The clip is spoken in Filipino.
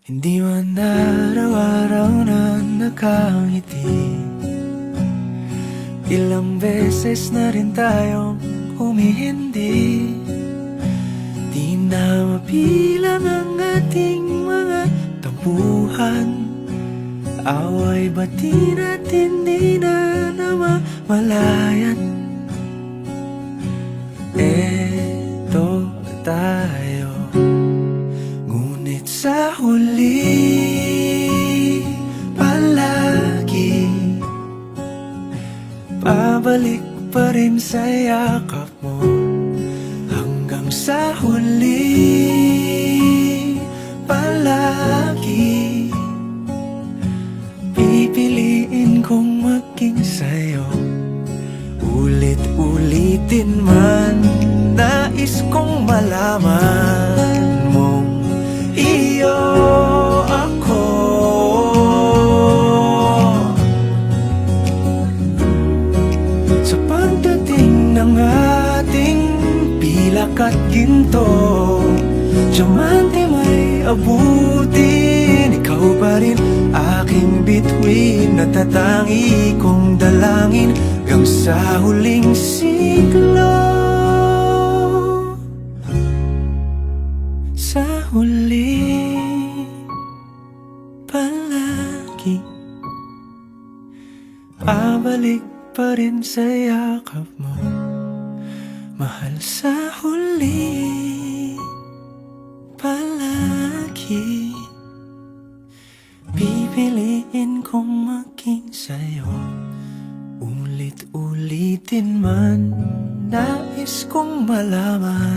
Hindi man araw-araw na nakangiti, ilang beses na rin tayong humihindi. Di na mabilang ang ating mga tampuhan, away bati natin di na namamalayan. Eto tayo, ngunit sa huli palagi pabalik pa rin sa yakap mo. Hanggang sa huli palagi pipiliin kong maging sa'yo. Ulit-ulitin man, nais kong malaman mong iyo ako. Sa pagdating ng ating pilak at ginto, diamante may abutin, ikaw pa rin aking bituin, natatangi kong dalangin hanggang sa huling siglo. Sa huli palagi pabalik pa rin sa yakap mo, mahal. Sa huli palagi pipiliin kong maging sa'yo. Ulit-ulitin man, nais kong malaman